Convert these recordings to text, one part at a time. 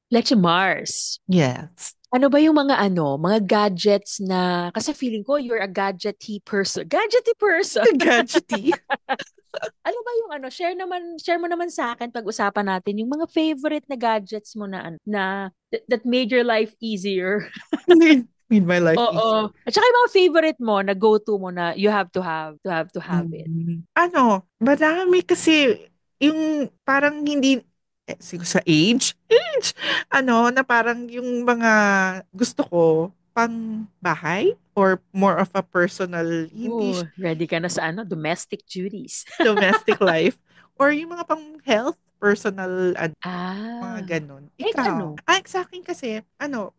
Leche Mars. Yes. Ano ba yung mga gadgets na, kasi feeling ko you're a gadgety person. Gadgety person. Gadgety. Ano ba yung share mo naman sa akin pag-usapan natin yung mga favorite na gadgets mo that made your life easier. Made my life easier. Oo. At saka yung mga favorite mo na go-to mo na you have to have it. Madami kasi yung parang hindi siguro sa age, na parang yung mga gusto ko pang bahay or more of a personal, hindi Oh, ready ka na sa domestic duties. domestic life or yung mga pang health, personal, mga Ah. ganun. Like Ikaw? ano? Sa akin kasi,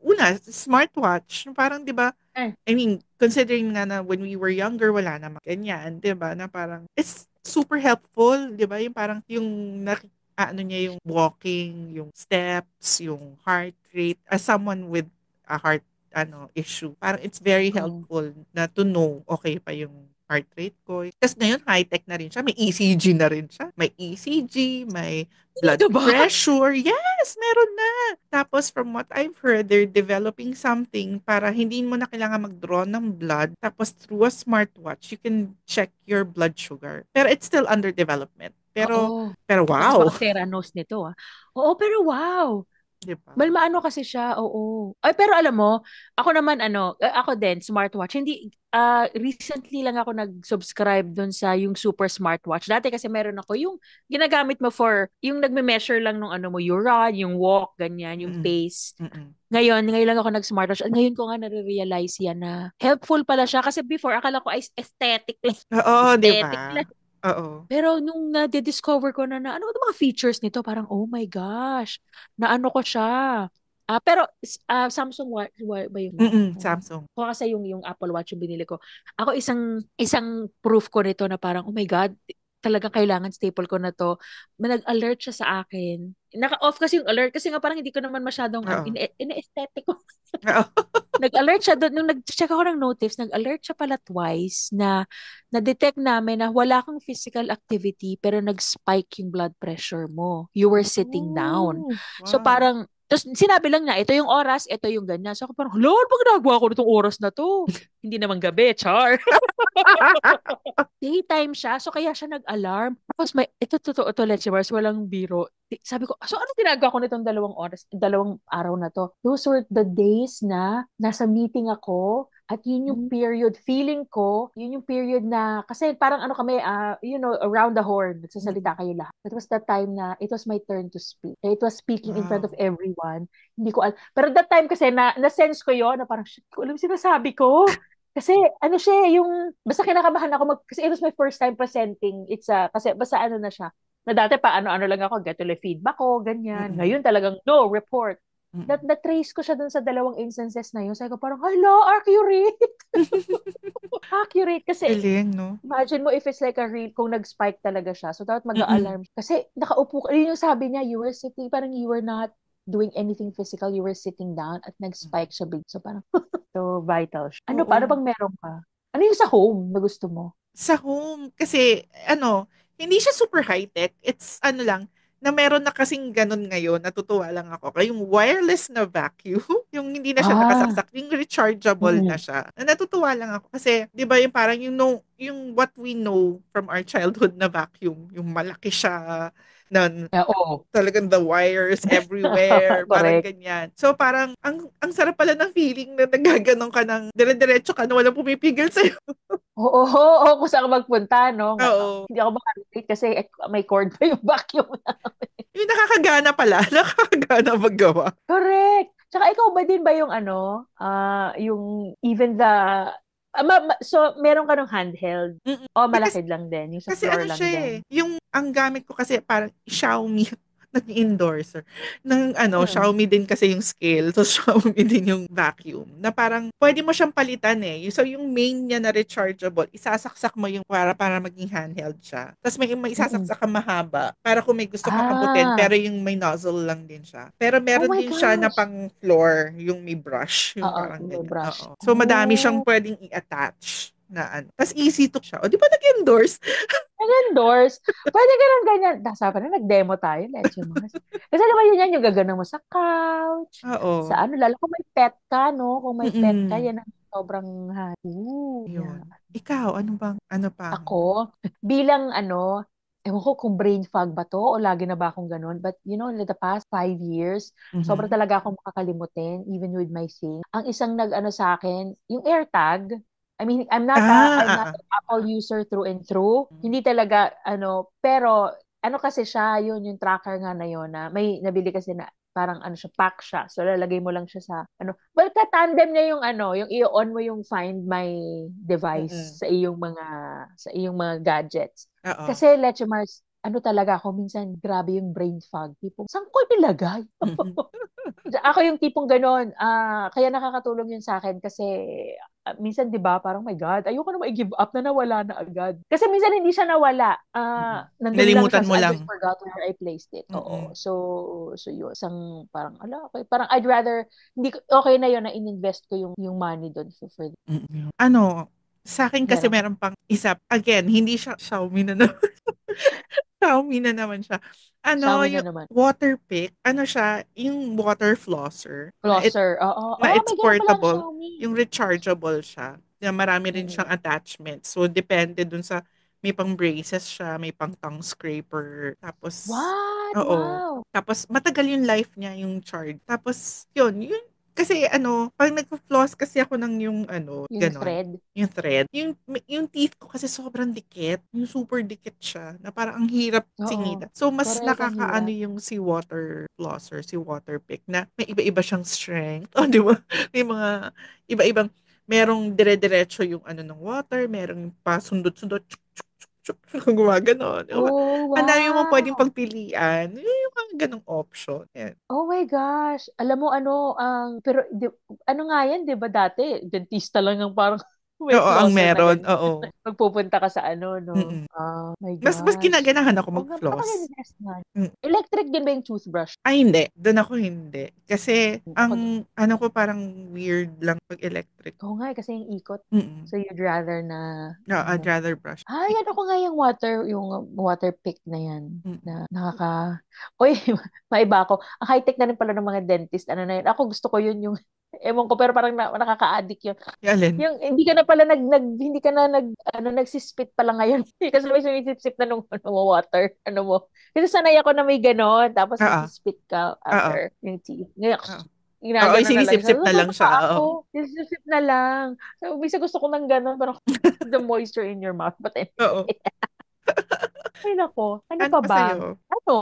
una, smartwatch. Yung parang, di ba, Eh, I mean, considering nga na when we were younger, wala namang ganyan, di ba, na parang, it's super helpful, di ba, yung parang, niya yung walking, yung steps, yung heart rate, as someone with a heart, issue, parang it's very oh. helpful na to know, okay pa yung heart rate ko. Kasi ngayon, high-tech na rin siya. May ECG na rin siya. May ECG, may blood Talaga ba? pressure. Yes, meron na. Tapos from what I've heard, they're developing something para hindi mo na kailangan mag-draw ng blood. Tapos through a smartwatch, you can check your blood sugar. Pero it's still under development. Pero, Oo. pero Lakas wow. baka Theranos nito ah. Oo, pero wow. Di ba? Malmaano kasi siya, oo. Ay, pero alam mo, ako naman ako din, smartwatch. Hindi, recently lang ako nag-subscribe dun sa yung super smartwatch. Dati kasi meron ako yung ginagamit mo yung nagme-measure lang nung mo, yung run, yung walk, ganyan, yung Mm-mm. pace. Mm-mm. Ngayon lang ako nag-smartwatch. At ngayon ko nga nare-realize yan na helpful pala siya. Kasi before, akala ko ay aesthetic lang. Oo, di ba? Aesthetic lang. Oo. Pero nung na-discover ko na ano ba mga features nito, parang oh my gosh, naano ko siya. Pero Samsung ba yung Mm-mm. Oo. Samsung. Kung kasi yung Apple Watch yung binili ko. Ako isang proof ko nito na parang oh my God, talagang kailangan staple ko na to. Nag-alert siya sa akin. Naka-off kasi yung alert kasi nga parang hindi ko naman masyadong Oo. ina-aesthetic ko. Oo. Nag-alert siya doon, nung nag-check ako ng notice, nag-alert siya pala twice na na-detect namin na wala kang physical activity pero nag-spike yung blood pressure mo. You were sitting down. Oh, So wow. parang, tapos sinabi lang niya, ito yung oras, ito yung ganyan. So ako parang, Lord, pag ginagawa ko nitong oras na to? Hindi naman gabi, char. Daytime siya, so kaya siya nag-alarm. Tapos ito totoo to, Lechimars, walang biro. Sabi ko, so ano ginagawa ko nitong 2 oras, 2 araw na to? Those were the days na nasa meeting ako at yun yung period, feeling ko, yun yung period na, kasi parang kami, around the horn, nagsasalita Mm-mm. kayo lahat. It was the time na it was my turn to speak. It was speaking in front of Wow. everyone. Hindi ko pero that time kasi na-sense ko yon na parang, shit, ko alam sinasabi ko. Kasi siya yung basta kinakabahan ako kasi it was my first time presenting. Kasi basta na siya. Na dati pa ano-ano lang ako, get to feedback ko, ganyan. Mm-mm. Ngayon talagang no report. Mm-mm. Na-trace ko siya dun sa 2 instances na yun. Sabi ko parang, hala, accurate. Accurate kasi Galing, no? imagine mo if it's like a real, kung nag-spike talaga siya. So dapat Mm-mm. mag-alarm. Kasi nakaupo ka, yun yung sabi niya, you were sitting, parang you were not doing anything physical, you were sitting down at nag-spike siya big. So parang, so vital siya. Ano pa? Ano Oo. bang meron ka? Ano yung sa home na gusto mo? Sa home, kasi, hindi siya super high-tech. It's, lang, na meron na kasing ganun ngayon, natutuwa lang ako. Kaya yung wireless na vacuum, yung hindi na siya Ah, nakasaksak, yung rechargeable na mm. siya. Natutuwa lang ako kasi, di ba yung parang yung, know, yung what we know from our childhood na vacuum, yung malaki siya, na Oo. talagang the wires everywhere, parang Correct. ganyan. So parang ang sarap pala ng feeling na nagaganon ka ng dire-diretso ka na walang pumipigil sa'yo. Oo, oo, kung saan ka magpunta, no? Oo. Hindi ako makarelate kasi may cord pa yung vacuum. Yung nakakagana pala, nakakagana maggawa. Correct. Tsaka ikaw ba din ba yung yung even so meron ka ng handheld? Mm. O Di kasi, malaki lang din, yung sa kasi floor ano lang siya eh, din. yung ang gamit ko kasi parang Xiaomi nag-endorser ng Mm. Xiaomi din kasi yung scale, so Xiaomi din yung vacuum na parang pwede mo siyang palitan eh. So yung main niya na rechargeable, isasaksak mo yung para maging handheld siya. Tapos may Mm. isasaksak ka mahaba para kung may gusto kang abutin, pero Ah, yung may nozzle lang din siya. Pero oh meron my din siya na gosh. pang floor, yung may brush, yung Oo, parang may ganyan. brush. Oo. So madami siyang Oh, pwedeng i-attach. na ano. Tapos easy to siya. O, di ba nag-endorse? Nag-endorse. Pwede ka ng ganyan. Sabi na, nag-demo tayo, Leche Mars. Kasi naman yun yan, yung gagana mo sa couch, Oo. sa ano, lalo kung may pet ka, no? Kung may pet ka, Mm. yan ang sobrang happy. Yun. Yeah. Ikaw, ano pa? Ako, bilang ano, ewan ko kung brain fog ba to o lagi na ba akong ganun. But you know, the past 5 years, sobra Mhm. talaga akong makakalimutin, even with my thing. Ang isang nag-ano sa akin, yung AirTag. I mean, I'm not Ah. an Apple user through and through. Mm. Hindi talaga, ano, pero ano kasi siya, yun, yung tracker nga na yun, na may nabili kasi na parang ano siya, pack siya. So, lalagay mo lang siya sa, ano, well, ka-tandem niya yung ano, yung i-on mo yung Find My Mm. device sa iyong mga gadgets. Oo. Kasi, Leche Mars, ano talaga ako, minsan grabe yung brain fog. Tipong, saan ko nilagay? Mhm. Ako yung tipong ganon. Kaya nakakatulong yun sa akin kasi minsan 'di ba parang my God, ayoko na i-give up na nawala na agad. Kasi minsan hindi siya nawala. Mm. Nandun lang siya. Nalimutan So mo I just lang. forgot where I placed it. Oo. Mm. So yun. Isang parang, okay. Parang I'd rather, hindi, okay na yun na ininvest ko yung money doon for Mm. Ano, sa akin kasi meron ka. meron pang isa. Again, hindi siya Xiaomi na naman. Xiaomi na naman siya. Ano, Xiaomi na yung naman. water pick, ano siya, yung water flosser Flosser. Oo. na Oh, it's may ganun pala ang portable, Xiaomi. yung rechargeable siya. Na marami rin Mm-mm. siyang attachment. So, depende dun sa, may pang braces siya, may pang tongue scraper. Tapos, What? oo. Wow. Tapos, matagal yung life niya, yung charge. Tapos, yun, kasi ano, pag nagpa-floss kasi ako ng yung ano, Yung ganon, thread. yung thread. Yung teeth ko kasi sobrang dikit. Yung super dikit siya. Na parang ang hirap Oo. singita. So, mas Correct. Ang nakakaano hirap. yung si water flosser, si water pick na may iba-iba siyang strength. O, di ba? May mga iba-ibang, merong dire-diretso yung ano ng water, merong pasundot-sundot, tsuk, tsuk, tsuk, tsuk, gumaganon. Oh, Ang dami mo pwedeng wow. pagpilian. Yung mga ganong option. Yan. Oh my gosh. Alam mo ano, pero ano nga yan, 'di ba dati, dentista lang ang parang may Oo, ang flosser na meron. ganyan. Oo. Magpupunta ka sa ano, no? Mm. My Mas gosh. ginaganahan ako Oh, mag-floss. napaka-invest nga. Mm. Electric din ba yung toothbrush? Ay, hindi. Doon ako hindi. Kasi, Ako, ano ko parang weird lang pag electric. oo nga, kasi yung ikot. Mm. So you'd rather na, No, I'd ano. rather brush. Yan ako nga yung water pick na yan. Mm. Na Uy, maiba ako. Ang high-tech na rin pala ng mga dentist. Ano na yun. Ako gusto ko yun yung, ewan ko, pero parang nakaka-addict yun. Yung alin? Yung hindi ka na pala hindi ka na nagsispit pala ngayon. Kasi may sumisip-sip na nung water, ano mo. Kasi sanay ako na may ganon, tapos Oo. magsispit ka Oo. after yung teeth. Ngayon, Oo. Oo, ginagano na lang siya. sinisip-sip na lang Natutuwa siya. Oo. ako. Sinisip na lang. So, minsan gusto ko ng ganon, parang the moisture in your mouth. But Oo. anyway, ay nako, ano Ano pa pa ba? sa'yo? Ano?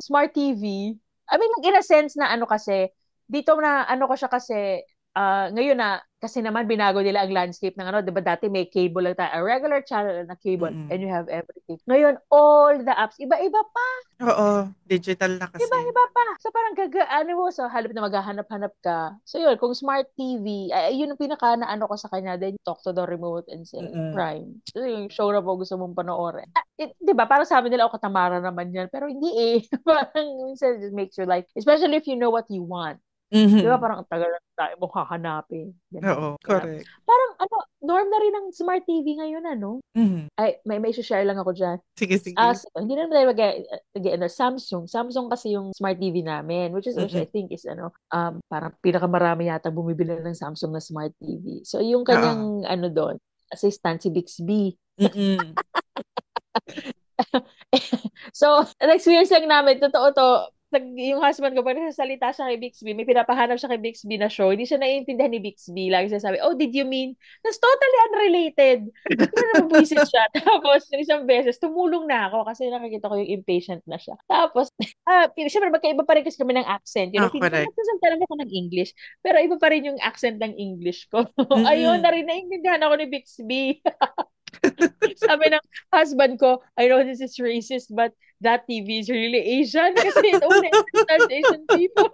Smart TV. I mean, in a sense na ano kasi, dito na ano ko siya kasi, ngayon na, kasi naman binago nila ang landscape ng ano, di ba dati may cable lang tayo, a regular channel na cable, and Mm. you have everything. Ngayon, all the apps, iba-iba pa. Oo. Digital na kasi. Iba-iba pa. So parang ano mo, so halip na maghahanap-hanap ka. So yun, kung smart TV, yun ang pinaka na ano ko sa kanya, then talk to the remote and say, Mm. Prime. So yung show na po gusto mong panoorin. Di ba, parang sabi nila, katamaran naman yan. Pero hindi eh. Parang minsan it makes your life, especially if you know what you want. Di ba, Mhm. parang ang tagal na tayo mo hahanapin. Ganon. Oo, Kaya, correct. parang ano, norm na rin ang smart TV ngayon, ano? Mhm. Ay, may share lang ako dyan. Sige, sige. Hindi naman tayo ano, Samsung. Samsung kasi yung smart TV namin, which I Mm. think is ano, parang pinakamarami yata bumibili ng Samsung na smart TV. So yung Oo. kanyang ano doon, assistant si Bixby. Mm. So, experience lang namin, totoo to. Yung husband ko, pag nagsasalita siya kay Bixby, may pinapahanap siya kay Bixby na show, hindi siya naiintindihan ni Bixby. Lagi siya sabi, oh, did you mean? That's totally unrelated. Pero nababwisit siya. Tapos, yung isang beses, tumulong na ako kasi nakikita ko yung impatient na siya. Tapos, syempre, magkaiba pa rin kasi kami ng accent. You know, Correct. nagsasalita lang ako ng English, pero iba pa rin yung accent ng English ko. Ayun, Mm. naiintindihan ako ni Bixby. Sabi ng husband ko, I know this is racist, but that TV is really Asian kasi it only understands Asian people.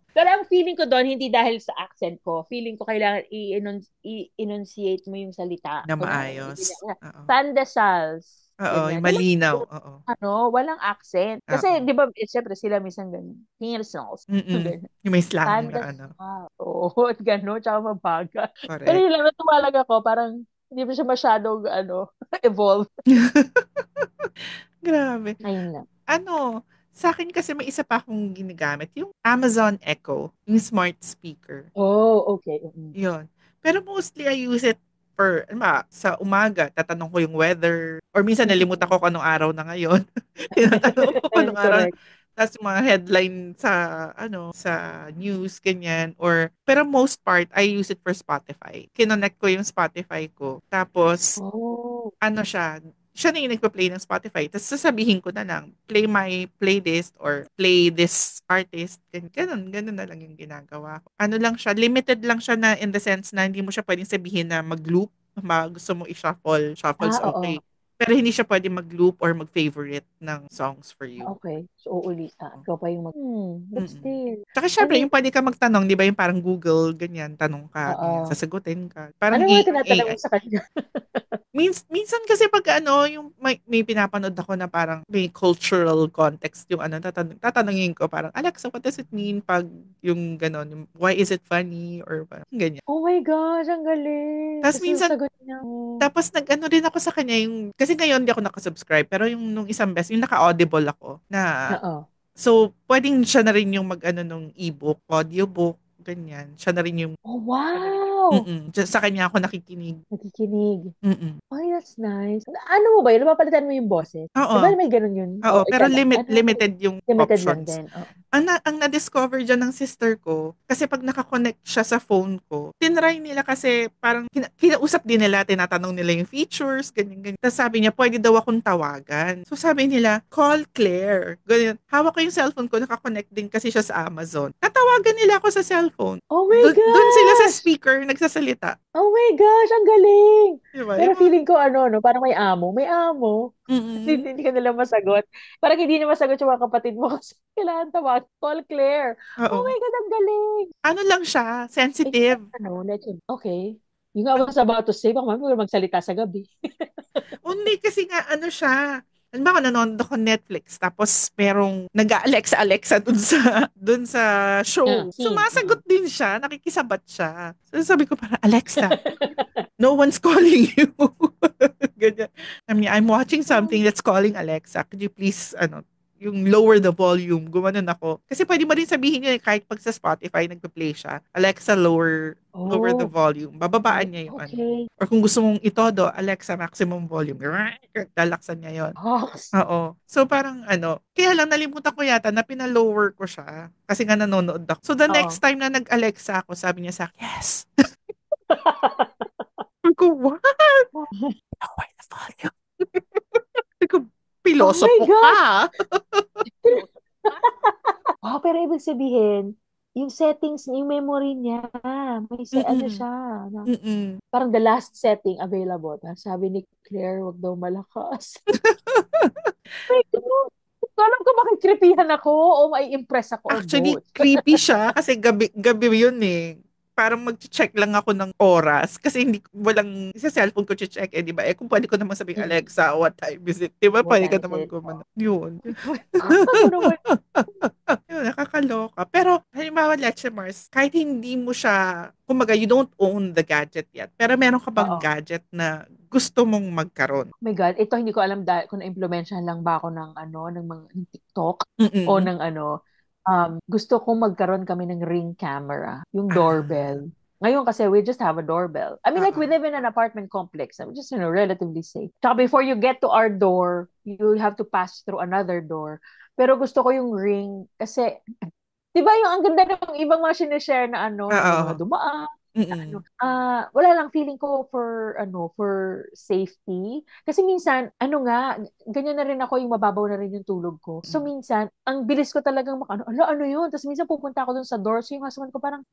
Pero ang feeling ko doon, hindi dahil sa accent ko. Feeling ko kailangan i-enunciate mo yung salita. Na Kunwari, maayos. Oo. pandesals. Oo, yung Ganyan. malinaw, oo. Walang accent. Kasi, Oo. di ba, syempre sila minsan ganyan. Hilsons. Mm. Ganyan. Yung may slang Panda na ano. siya. Oo, at gano'n, tsaka mabagal. Pero Correct. yun lang, natumalag ako, parang hindi pa siya masyadong, evolved. Grabe. Ayun lang. Ano, sa akin kasi may isa pa akong ginagamit, yung Amazon Echo, yung smart speaker. Oh, okay. Mm. Yun. Pero mostly I use it for, ano ba, sa umaga, tatanong ko yung weather. Or minsan nalimutan ko kung anong araw na ngayon. Tinatanong ko kung anong araw na. Correct. Tapos yung mga headline sa, sa news, ganyan. Or, pero most part, I use it for Spotify. Kinonnect ko yung Spotify ko. Tapos, Oh, siya na yung nagpa-play ng Spotify. Tapos sasabihin ko na lang, play my playlist or play this artist. Ganun na lang yung ginagawa ko. Ano lang siya, limited lang siya na in the sense na hindi mo siya pwedeng sabihin na mag-loop. Gusto mo i-shuffle, shuffle's oo. okay. Pero hindi siya pwedeng mag-loop or mag-favorite ng songs for you. Okay. So, ikaw pa yung but Mm-mm. still, Tsaka I syempre, mean, yung pwede ka magtanong, di ba yung parang Google, ganyan, tanong ka, ganyan, oo. sasagutin ka. Parang Ano mga tinatanong AI. mo sa kanya? Minsan kasi pag yung may pinapanood ako na parang may cultural context yung tatanungin ko parang, Alexa, what does it mean pag yung ganon, why is it funny or parang ganyan. Oh my gosh, ang galing. Tapos Tapos minsan, sasagot niya. tapos nag-ano din ako sa kanya kasi ngayon hindi ako nakasubscribe, pero yung nung isang beses, yung naka-audible ako na, Oo. so pwedeng siya na rin yung mag-ano nung ebook, audiobook, ganyan. Siya na rin yung, Oh, wow! sa kanya ako nakikinig. Nakikinig. Mm-mm. Ay, that's nice. Ano mo ba yun? Napapalitan mo yung boses? Di Oo. ba may ganun yun? Oo, O, pero ika lang. limited yung Limited lang options. din. Oo. Ang na-discover dyan ng sister ko, kasi pag nakakonect siya sa phone ko, tinry nila kasi parang kinausap din nila, tinatanong nila yung features, ganyan, ganyan. Tapos sabi niya, pwede daw akong tawagan. So sabi nila, call Claire. Ganyan. Hawak ko yung cellphone ko, nakakonect din kasi siya sa Amazon. Natawagan nila ako sa cellphone. Oh my Doon sila sa gosh! speaker nagsasalita. Oh my gosh, ang galing! Diba? Pero feeling ko no, parang may amo. May amo. Mm-mm. Hindi ka nila masagot. Parang hindi na masagot yung mga kapatid mo kasi kailangan tawag. Call Claire. Oh Oo. my God, ang galing! Ano lang siya, Eh, sensitive. legend. Okay. Yung I was about to say, baka mamaya magsalita sa gabi. Hindi kasi nga ano siya. Ano ba ako nanonood ako Netflix tapos merong nag-Alexa dun sa show. Scene. Sumasagot din siya, nakikisabat siya. So sabi ko para Alexa, no one's calling you. Ganyan. I'm watching something that's calling Alexa. Could you please yung lower the volume, gumanon ako. Kasi pwede mo rin sabihin yun kahit pag sa Spotify nagpe-play siya. Alexa, lower the Oh, volume. Bababaan okay. niya yung ano. Okay. Or kung gusto mong itodo, Alexa, maximum volume. Lalaksan niya yon. Hawks. Oo. So parang kaya lang nalimutan ko yata na pinalower ko siya. Kasi nga nanonood ako. So the next Oo. time na nag-Alexa ako, sabi niya sa akin, yes. Sabi ko, what? Lower the volume. Sabi ko, Oh my pilosopo gosh! ka. Pilosopo ka? Wow, pero ibig sabihin, yung settings, yung memory niya, ano Mm-mm. siya, na, Mm-mm. parang the last setting available. Sabi ni Claire, wag daw malakas. My God! Alam ko makikripihan ako o may impress ako or Actually, both. creepy siya kasi gabi yun eh. Parang mag-check lang ako ng oras kasi walang sa cellphone ko check eh, di ba? Kung pwede ko naman sabing, Mm. Alexa, what time is it? Di ba? What Pwede ka time is naman it? gumano. Oh. Yun. Ako naman. Yun, nakakaloka. Pero, halimbawa, Leche Mars, kahit hindi mo siya, kumbaga, you don't own the gadget yet, pero meron ka bang Oo. gadget na gusto mong magkaroon? Oh my God, ito hindi ko alam kung na-implementsyan lang ba ako ng TikTok o Mm-mm. ng gusto kong magkaroon kami ng Ring camera, yung Ah, doorbell. Ngayon kasi we just have a doorbell. I mean, like we oo. live in an apartment complex. I'm just, relatively safe. Tsaka before you get to our door, you have to pass through another door. Pero gusto ko yung Ring kasi, di ba yung ang ganda ng ibang mga sinishare na may mga Oo. dumaan, Mm-mm. wala lang feeling ko for safety. Kasi minsan, ganyan na rin ako yung mababaw na rin yung tulog ko. So Mm-mm. minsan, ang bilis ko talagang ano yun? Tapos minsan pupunta ako dun sa door, so yung husband ko parang,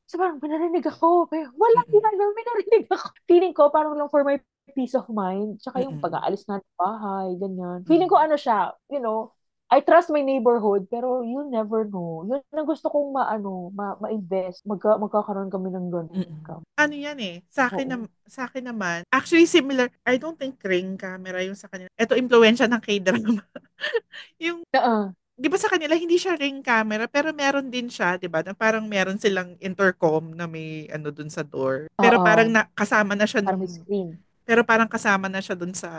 so parang pinarinig ako. Pero walang Mm-mm. ginagawa, pinarinig ako. Feeling ko parang lang for my peace of mind. Tsaka yung Mm-mm. pag-aalis na ng bahay, ganyan. Feeling ko Mm-mm. siya, I trust my neighborhood, pero you never know. Yun ang gusto kong ma-invest. Magkakaroon kami ng ganun Mm. income. Ano yan eh, Oo. sa akin naman, actually similar, I don't think Ring camera yung sa kanila. Ito, impluwensya ng K-drama. Yung, Oo. di ba sa kanila, hindi siya Ring camera, pero meron din siya, di ba? Na parang meron silang intercom na may ano dun sa door. Pero parang Oo. na, kasama na siya Parang may nung, screen. pero parang kasama na siya dun sa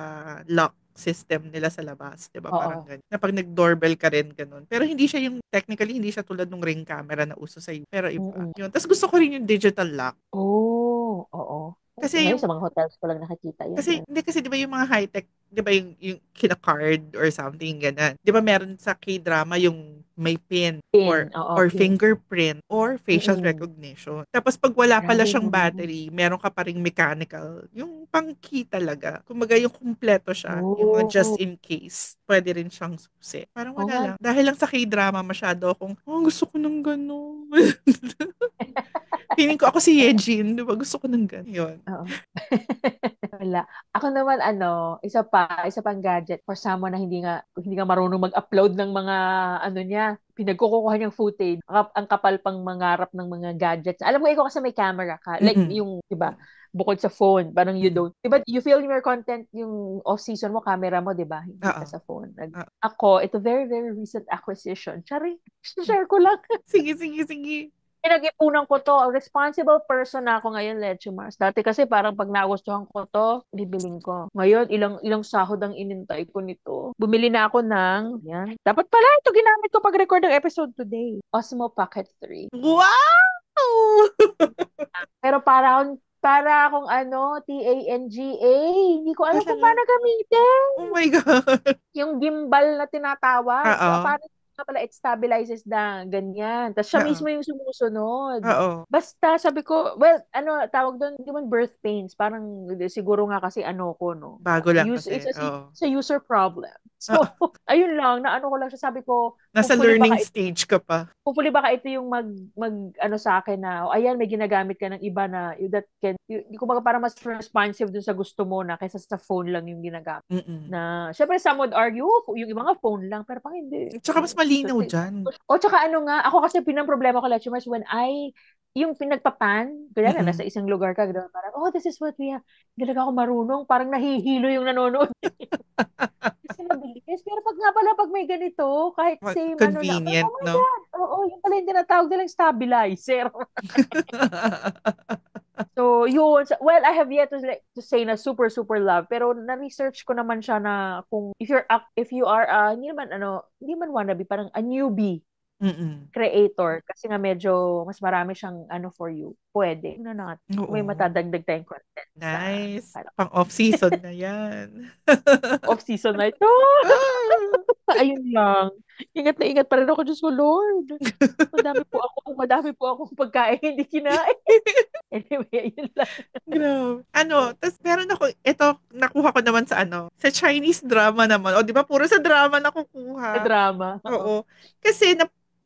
lock system nila sa labas, 'di ba? Parang Oo. ganun. Na pag nag-doorbell ka rin ganun. Pero hindi siya yung technically hindi siya tulad ng Ring camera na uso sa pero iba. Mm-mm. Yun. Tapos gusto ko rin yung digital lock. Oh, oo. Kasi Ngayon yung sa mga hotels ko lang nakikita yan. kasi hindi kasi 'di ba yung mga high-tech, 'di ba yung kina-card or something ganun. 'Di ba meron sa K-drama yung may pin Pin. Oo, or pin. fingerprint or facial Mm-mm. recognition. Tapos pag wala pala Grabe, siyang no? battery, meron ka pa ring mechanical, yung pang-key talaga. Kumbaga yung kumpleto siya, yung mga just Oh, in case, pwede rin siyang susi. Parang oo wala nga. lang. Dahil lang sa K-drama masyado akong, oh, gusto ko ng gano'n. Feeling ko ako si Yejin, di ba? Gusto ko ng gano'n. Yun. Oo. Wala. Ako naman isa pang gadget for someone na hindi nga marunong mag-upload ng mga ano niya, pinagkukuha niyang footage. Ang kapal pang mangarap ng mga gadgets. Alam mo ikaw kasi may camera ka. Like Mm-mm. yung, 'di ba? Bukod sa phone, parang you Mm. don't. 'Di ba you film your content yung off-season mo, camera mo, 'di ba? Hindi Oo. ka sa phone. Oo. Ako, ito very, very recent acquisition. Charing, share ko lang. Sige, sige, sige. Pinag-ipunan ko to. Responsible person na ako ngayon, Leche Mars. Dati kasi parang pag nagustuhan ko to, bibiling ko. Ngayon, ilang ilang sahod ang inintay ko nito. Bumili na ako ng, yan. Dapat pala ito ginamit ko pag-record ng episode today. Osmo Pocket 3. Wow! Pero para akong TANGA. Hindi ko alam kung Talaga? paano gamitin. Oh my God. Yung gimbal na tinatawag. Oo. Parang nga pala, it stabilizes na ganyan. Tapos siya Oo. mismo yung sumusunod. Oo. Basta sabi ko, well, tawag doon, hindi man birth pains. Parang siguro nga kasi ko, no? Bago lang Use, kasi. Oo. it's a user problem. Oo. So, ayun lang, naano ko lang siya. Sabi ko, Nasa hopefully learning baka stage ka pa. ito yung sa akin na, oh, ayan, may ginagamit ka ng iba na, that can, kumbaga parang mas responsive dun sa gusto mo na kaysa sa phone lang yung ginagamit. Mm-mm. Na, syempre, some would argue, "Oh, yung iba nga phone lang, pero pang hindi. Tsaka mas malinaw dyan. O, tsaka ako kasi problema ko, Lechimers, yung pinagpapan, kaya nga, nasa Mm-mm. isang lugar ka, gano'n, parang, oh, this is what we have. Hindi talaga ako marunong, parang nahihilo yung nanonood. Kasi mabilis. Pero pag may ganito, kahit same lang, parang, Convenient, oh my no? God, oo, yung pala yung tinatawag nilang stabilizer. So, yun. Well, I have yet to say na super, super love. Pero na-research ko naman siya na kung if you are, hindi man wannabe, parang a newbie Mm-mm. creator. Kasi nga medyo mas marami siyang for you. Pwede. Ano natin. Kung may Oo. matadagdag tayong content sa Nice. Pang off-season na yan. off-season na ito. Ayun lang. Ingat na ingat pa rin ako, Diyos ko, Lord. Madami po akong pagkain hindi kinain. Anyway, ayun lang. Grabe. Ano, tas meron ako, ito, nakuha ko naman sa sa Chinese drama naman. O, di ba, puro sa drama Sa nakukuha. drama. Oo. Oo. Kasi,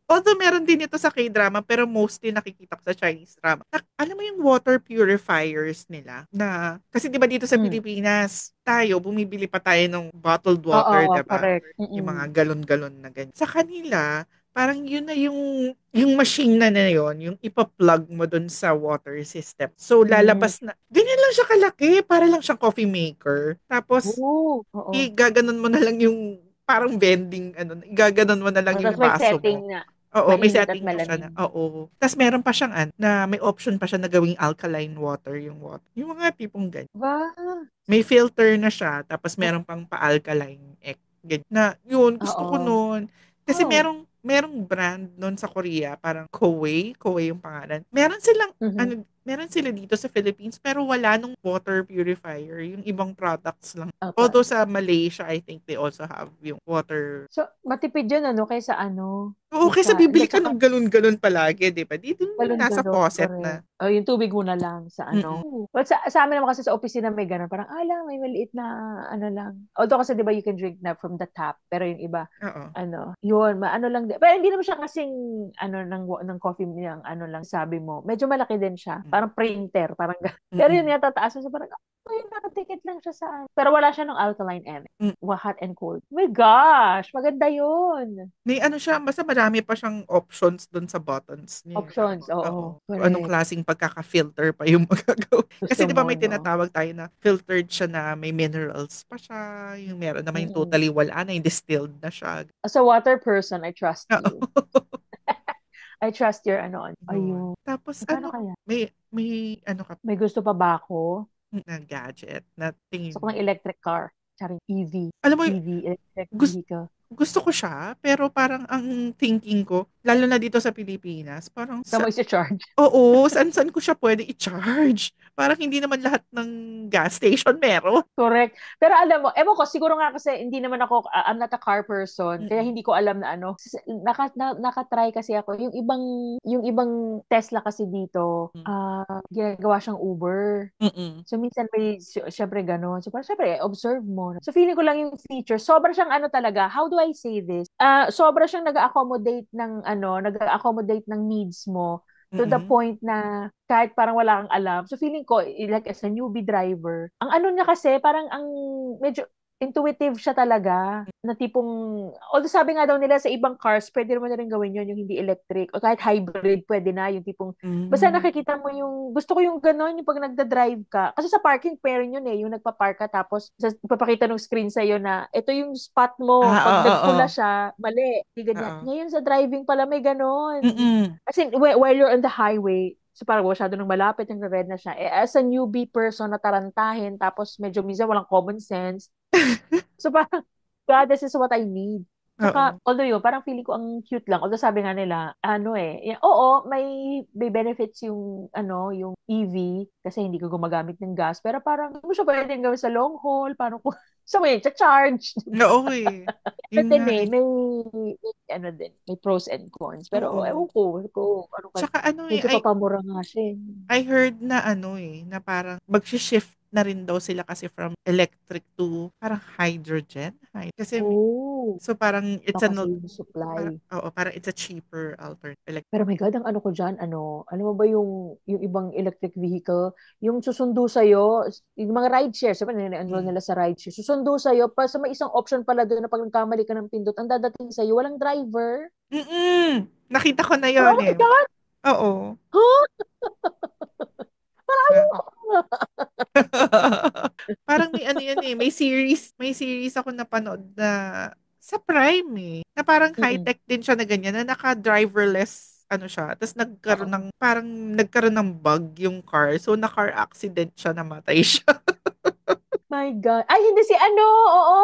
although meron din ito sa K-drama, pero mostly nakikita ko sa Chinese drama. Alam mo yung water purifiers nila na, kasi di ba dito sa Mm. Pilipinas, tayo, bumibili pa tayo ng bottled water, Oo, di ba? correct. Yung mga Mm. galon-galon na ganyan. Sa kanila, parang yun na yung machine na yun, yung ipa-plug mo dun sa water system. So, Mm. lalabas na, ganyan lang siya kalaki, para lang siyang coffee maker. Tapos, Oo, oo. igaganon mo na lang yung parang vending, igaganon mo na lang yung Tapos may baso mo. setting na Oo, may mainit at setting pa siya na, malamig. oo. Tapos meron pa siyang, na may option pa siya na gawing alkaline water yung water. Yung mga tipong ganyan. Ba? May filter na siya, tapos meron pang pa-alkaline egg. Ganyan. Na, yun, gusto ko Oo. nun. Kasi Oh. merong brand nun sa Korea, parang Koei yung pangalan. Mhm. Meron sila dito sa Philippines, pero wala nung water purifier, yung ibang products lang. Okay. Although sa Malaysia, I think they also have yung water. So, matipid yun, kaysa Oo, kaysa hindi, bibili ka tsaka ng galon-galon palagi, di ba? Dito mo na nasa galon-galon, faucet na. correct. Oh, yung tubig mo na lang sa Mm-mm. Well, sa amin naman kasi sa opisina may ganun. Parang, may maliit na lang. Although kasi, di ba, you can drink na from the tap. Pero yung iba, Oo. yun, maano lang din. Pero hindi naman siya kasing, ng coffee niyang, lang, sabi mo. Medyo malaki din siya. parang printer, parang pero yun Mm. nga, tataas mo siya, parang, ay, nakatikit lang siya sa, pero wala siya ng alkaline energy. Mm. Hot and cold. Oh my gosh, maganda yun. May ano siya, basta marami pa siyang options dun sa buttons niya. Options, Oo. oo, Kung anong correct. klaseng pagkaka-filter pa yung magagawa. Gusto Kasi di ba mo, may no? tinatawag tayo na filtered siya na may minerals pa siya. Yung meron naman yung Mm-mm. totally wala na, yung distilled na siya. As a water person, I trust you. Oo. I trust your ano, Yun. ayun. Tapos Paano ano, kaya? may ano ka May gusto pa ba ako? na gadget na Gusto tingin ko mo. ng electric car. Sorry, EV. Alam mo, EV, electric gusto vehicle. gusto ko siya, pero parang ang thinking ko, lalo na dito sa Pilipinas, parang Ikaw mo isi-charge. oo, saan-saan ko siya pwede i-charge? Parang hindi naman lahat ng gas station meron. Correct. Pero alam mo, ewan ko, siguro nga kasi hindi naman ako, I'm not a car person, kaya Mm-mm. hindi ko alam na ano. Nakatry kasi ako. Yung ibang Tesla kasi dito, ginagawa siyang Uber. Mm-mm. So, minsan may, syempre gano'n. So, parang syempre, observe mo. So, feeling ko lang yung feature. Sobra siyang ano talaga, how do I say this? Sobra siyang nag-accommodate ng needs mo to the Mm-mm. point na kahit parang wala kang alam. So, feeling ko, like as a newbie driver, ang ano niya kasi, parang ang medyo intuitive siya talaga na tipong, although sabi nga daw nila sa ibang cars, pwede naman na rin gawin yun, yung hindi electric, o kahit hybrid, pwede na, yung tipong basta Mm. nakikita mo yung, gusto ko yung gano'n, yung pag nagda-drive ka. Kasi sa parking, meron yun eh, yung nagpa-park ka, tapos ipapakita ng screen sa'yo na, ito yung spot mo. Pag Oo, nagpula oo. siya, mali. Di ganyan. Oo. Ngayon sa driving pala, may gano'n. Mm-mm. As in, while you're on the highway, so parang masyado nang malapit, yung red na siya. Eh, as a newbie person na tarantahin, tapos medyo minsan walang common sense. So parang, God, this is what I need. Saka, Oo. although yun, parang feeling ko ang cute lang. Although sabi nga nila, ano eh, oo, may benefits yung, yung EV, kasi hindi ko gumagamit ng gas. Pero parang, hindi mo siya pwedeng gawin sa long haul. Parang kung, so may charge. Oo eh. But Yun then nga eh, eh. ano din, may pros and cons. Pero Oo. ewan ko, ano kaya, Tsaka ano eh, medyo papamura nga siya eh. I heard na ano eh, na parang mag-shift na rin daw sila kasi from electric to parang hydrogen. Kasi Oh, so parang it's a baka sa not yung parang, supply. oo, parang it's a cheaper alternative. Pero my God, ang ano ko dyan, ano mo ba yung ibang electric vehicle, yung susundo sa'yo, yung mga rideshare, sabi nila Mm. nila sa rideshare, susundo sa'yo, pa sa may isang option pala doon na pag nagkamali ka ng pindot, ang dadating sa'yo, walang driver. Mm. Nakita ko na Oh yon my eh. God! Oo. Huh? Parang Na. ayoko nga. Parang may ano yan eh, may series ako napanood na sa Prime eh, na parang Mm-mm. high-tech din siya na ganyan, na naka-driverless ano siya, tapos Oo. nagkaroon ng bug yung car, so na-car accident siya, namatay siya. My God. Ay, hindi si ano, oo.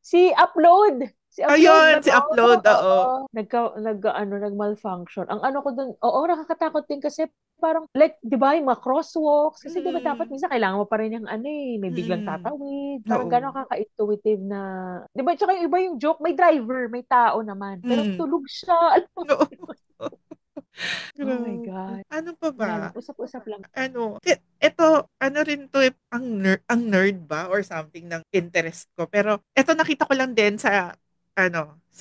Si Upload. Si Upload Ayun, ba si to? Upload, oo. Oo. Nag-malfunction. Ang ano ko dun, oo, nakakatakot din kasi parang, like, di ba, yung mga crosswalks, kasi di ba dapat Mm, minsan kailangan mo pa rin yung ano eh, may biglang mm, tatawid. Parang oo. gano'n kaka-intuitive na, di ba, tsaka yung iba yung joke, may driver, may tao naman, pero Mm, tulog siya. Alam mo oo. yun? Oh my Grabe. God. Ano pa ba? Wala lang, usap-usap lang. Ito, ano rin to, ang nerd ba or something ng interest ko. Pero ito nakita ko lang din sa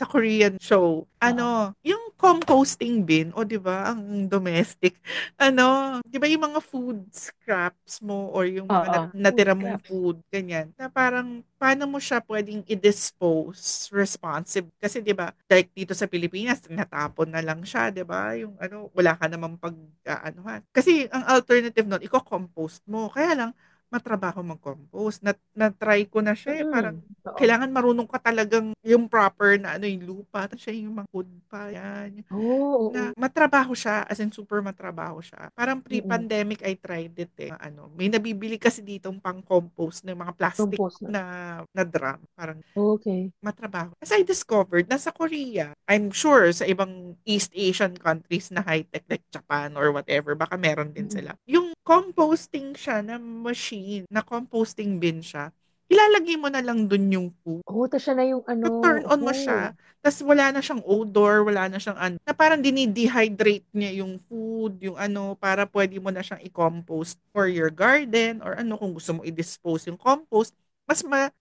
Korean show. Oo. Yung composting bin, o 'di ba, ang domestic. Ano, 'di ba yung mga food scraps mo or yung mga Oo. Food natira mong scraps. food, ganyan. Na parang paano mo siya pwedeng i-dispose responsive? Kasi 'di ba, like dito sa Pilipinas, natapon na lang siya, 'di ba? Yung ano, wala ka namang pag-aanuhan. Kasi ang alternative nun, iko-compost mo. Kaya lang matrabaho mag-compost. Na-try ko na siya eh, parang Mm. Oo. kailangan marunong ka talagang yung proper na ano yung lupa, tapos siya yung mga food pa yan. Oo, Na oo. matrabaho siya, as in super matrabaho siya. Parang Mm. pre-pandemic I tried it eh. May nabibili kasi dito pang compost ng mga plastic Compose na. na drum. Parang Okay. matrabaho. As I discovered, nasa Korea, I'm sure sa ibang East Asian countries na high-tech like Japan or whatever, baka meron din Mm. sila. Yung composting siya na machine, na composting bin siya, ilalagay mo na lang dun yung food. Oh, tas siya na yung ano, To-turn on mo oh. siya, tas wala na siyang odor, wala na siyang ano, na parang dinidehydrate niya yung food, yung ano, para pwede mo na siyang i-compost for your garden or ano, kung gusto mo i-dispose yung compost,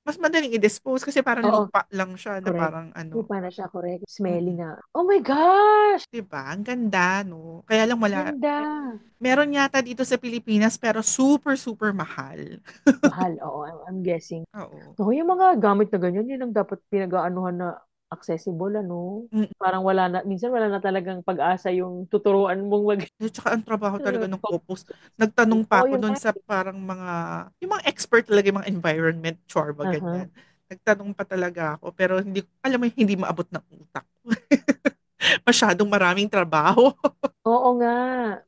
mas madaling i-dispose kasi parang Oo, lupa lang siya na correct. parang ano, Lupa na siya, correct. Smelly mm, na. Oh my gosh! 'di ba? Ang ganda, no? Kaya lang wala, Ganda. meron yata dito sa Pilipinas pero super, super mahal. Mahal, oo, I'm guessing. Oo. Naku, yung mga gamit na ganyan, yun ang dapat pinag-aanuhan na accessible, ano? Mm. Parang wala na, minsan wala na talagang pag-asa yung tuturuan mong mag... At saka ang trabaho talaga ng Opus. Nagtanong pa Oo, ako yun doon nga. sa parang yung mga expert talaga, yung mga environment chore ba, Aha. ganyan. Nagtanong pa talaga ako, pero hindi, alam mo, hindi maabot ng utak ko. Masyadong maraming trabaho. Oo nga.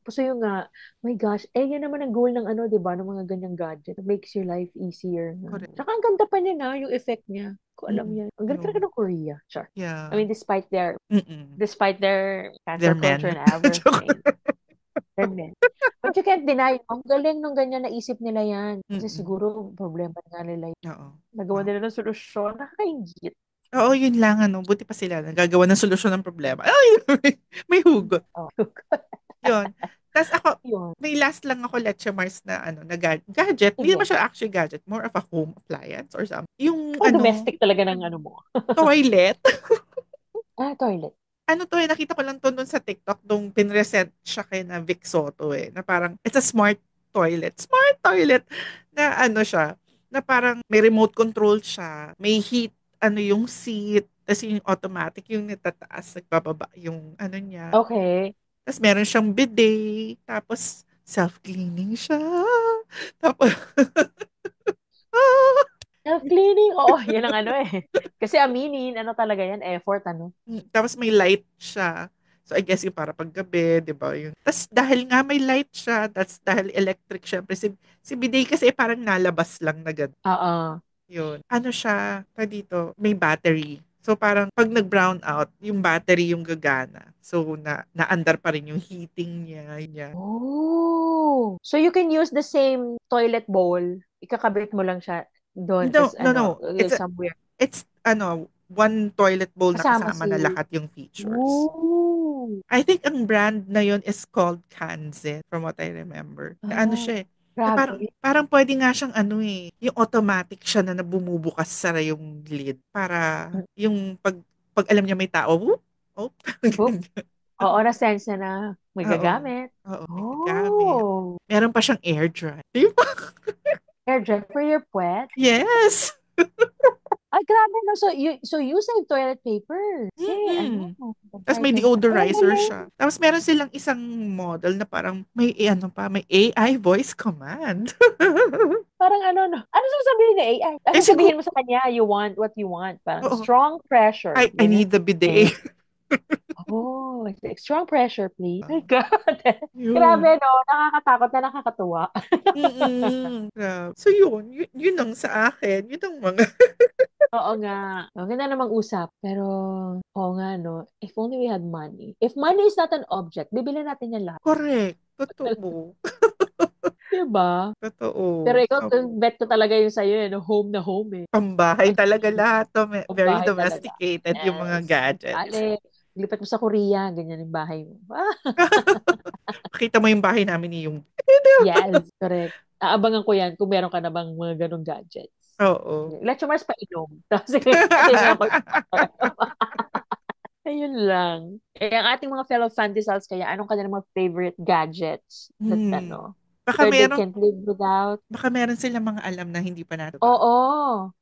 So yun nga, my gosh, yan naman ang goal ng ano, di ba, ng mga ganyang gadget. It makes your life easier nga. Correct. Tsaka ang ganda pa niya na, yung effect niya. Ko alam Mm-mm. yan. Ang ganda talaga Yun. ng Korea. Char. I Yeah. mean, Mm-mm. despite their They're cancel culture men. and Joke. everything, they're men. But you can't deny, ang galing nung ganyan naisip nila yan. Kasi Mm-mm. siguro, problema nga nila yun. Oo. Nagawa Oo. nila ng solusyon. Nakakaingit. Oo, yun lang ano. Buti pa sila nagagawa ng solusyon ng problema. Ay, may hugot. Oh. Yun. Tapos ako, Yun. may last lang ako, Leche Mars, na ano, na gadget. Hindi naman Sige. siya actually gadget. More of a home appliance or something. Yung Oh, ano, domestic talaga ng ano mo. toilet. Toilet. Ano to eh, nakita ko lang to dun sa TikTok nung pinresent siya kay na Vic Soto eh, na parang, it's a smart toilet. Smart toilet na ano siya, na parang may remote control siya, may heat, ano yung seat, tapos yung automatic, yung natataas, nagbababa yung ano niya. Okay. Tapos meron siyang bidet, tapos self-cleaning siya. Tapos, Self-cleaning, oo, yan ang ano eh. Kasi aminin, ano talaga yan, effort, ano. tapos may light siya. So I guess yung para paggabi, 'di ba? Yung tas dahil nga may light siya, that's dahil electric syempre si bidet kasi parang nalabas lang na ganun. Oo. Yun. Ano siya, pa dito, may battery. So parang pag nag-brown out, yung battery yung gagana. So naandar pa rin yung heating niya. Oh. So you can use the same toilet bowl. Ikakabit mo lang siya doon, No, tas no, ano, no. somewhere. It's ano, one toilet bowl na Kasama kasama si... na lahat yung features. Ooh. I think ang brand na yun is called Kanzen from what I remember. Na ano Ah, siya eh, na parang grabe. parang pwede nga siyang ano eh, yung automatic siya na bumubukas sara yung lid para yung pag alam niya may tao, whoop, oh, Oop. Oo, na-sense na may oo, gagamit. oo, may gagamit. Oh. Meron pa siyang air dry. Di ba? Air dry for your puwet? Yes! Ay, grabe, no? So you save toilet paper. Kasi, ano, Mm. Tapos may detergent siya. Ay, ang deodorizer galing. siya. Tapos meron silang isang model na parang may ano pa, may AI voice command. Parang ano, no? Ano sasabihin niya, AI? Eh siguro, Sasabihin mo sa kanya, you want what you want. Parang oo, strong pressure. I Ganyan. need the bidet. Eh, oh, strong pressure, please. My God. Yun. Grabe, no? Nakakatakot na nakakatuwa. Mm. Grabe. So yun ang sa akin. Yun ang mga Oo nga. Maganda namang usap. Pero, oo nga, no? If only we had money. If money is not an object, bibili natin yan lahat. correct. Totoo. Diba? Pero Totoo. ikaw, So, bet ko talaga yun sa'yo, eh, no? Home na home, eh. pambahay talaga lahat. Ang Very bahay talaga. domesticated yung mga Yes. gadgets. Ale, lipat mo sa Korea, ganyan yung bahay mo. Pakita mo yung bahay namin ni yung Yes, correct. Aabangan ko yan kung meron ka na bang mga ganong gadgets. oo. Let's Mars pa inom. Kasi tingnan ko. Ayun lang. Eh, ang ating mga fellow fandisals kaya, anong kanilang mga favorite gadgets that, Hmm. ano, Baka either they meron, can't live without? baka meron silang mga alam na hindi pa natin ba? Oo.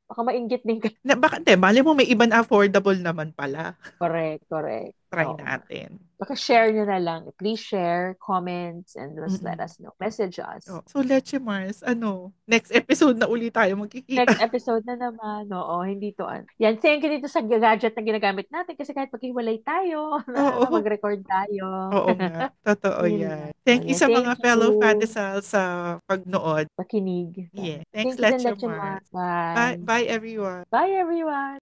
Baka mainggit din ka. Na, baka, hindi, mali mo may iba na affordable naman pala. Correct, correct. Try Oo nga. natin. Baka share nyo na lang. Please share, comments, and just let Mm-mm. us know. Message us. Oh. So, Leche Mars, ano, next episode na ulit tayo magkikita. Next episode na naman. Oo, hindi to an. Yan, thank you dito sa gadget na ginagamit natin kasi kahit maghiwalay tayo, Oo. mag-record tayo. Oo nga. Totoo Yun yan. lang. Thank you Ayan, sa thank mga you. fellow Fandesal sa pagnood. Pakinig. Yeah. Thanks, Thank you din, Leche Lechima. Mars. Bye, Bye. bye everyone. Bye, everyone.